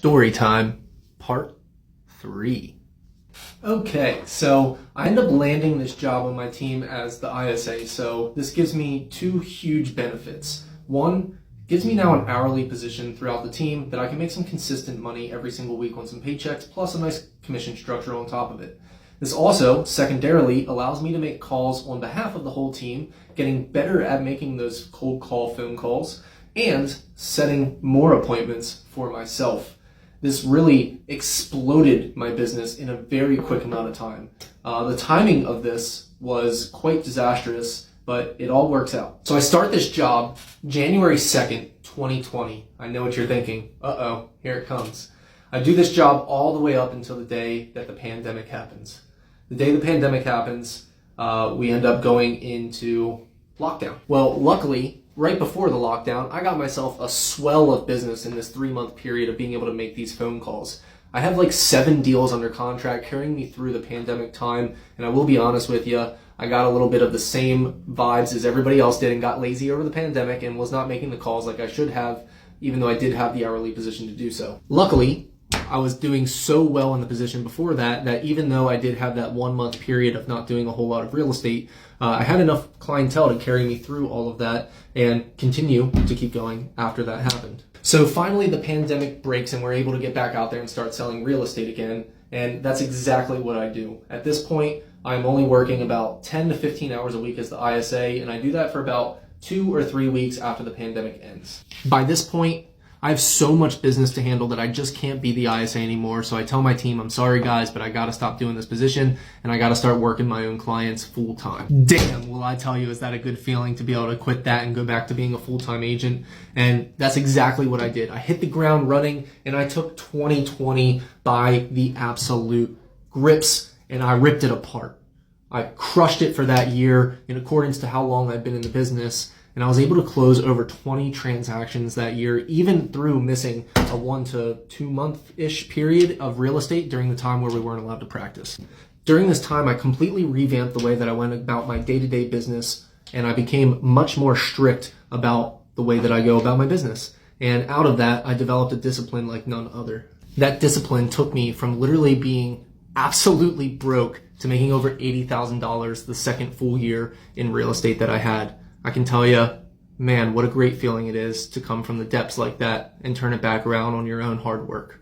Story time, part 3. Okay, so I end up landing this job on my team as the ISA, so this gives me 2 huge benefits. One, gives me now an hourly position throughout the team that I can make some consistent money every single week on some paychecks, plus a nice commission structure on top of it. This also, secondarily, allows me to make calls on behalf of the whole team, getting better at making those cold call phone calls, and setting more appointments for myself. This really exploded my business in a very quick amount of time. The timing of this was quite disastrous, but it all works out. So I start this job January 2nd, 2020. I know what you're thinking. Uh-oh, here it comes. I do this job all the way up until the day that the pandemic happens. The day the pandemic happens, we end up going into lockdown. Well, luckily, right before the lockdown, I got myself a swell of business in this 3-month period of being able to make these phone calls. I have like 7 deals under contract carrying me through the pandemic time, and I will be honest with you, I got a little bit of the same vibes as everybody else did and got lazy over the pandemic and was not making the calls like I should have, even though I did have the hourly position to do so. Luckily, I was doing so well in the position before that even though I did have that 1-month period of not doing a whole lot of real estate, I had enough clientele to carry me through all of that and continue to keep going after that happened. So finally the pandemic breaks and we're able to get back out there and start selling real estate again, and that's exactly what I do. At this point, I'm only working about 10 to 15 hours a week as the ISA, and I do that for about 2 or 3 weeks after the pandemic ends. By this point, I have so much business to handle that I just can't be the ISA anymore, so I tell my team, I'm sorry guys, but I gotta stop doing this position, and I gotta start working my own clients full time. Damn, will I tell you, is that a good feeling to be able to quit that and go back to being a full-time agent? And that's exactly what I did. I hit the ground running, and I took 2020 by the absolute grips, and I ripped it apart. I crushed it for that year in accordance to how long I've been in the business, and I was able to close over 20 transactions that year, even through missing a 1 to 2 month-ish period of real estate during the time where we weren't allowed to practice. During this time, I completely revamped the way that I went about my day-to-day business, and I became much more strict about the way that I go about my business. And out of that, I developed a discipline like none other. That discipline took me from literally being absolutely broke to making over $80,000 the second full year in real estate that I had. I can tell you, man, what a great feeling it is to come from the depths like that and turn it back around on your own hard work.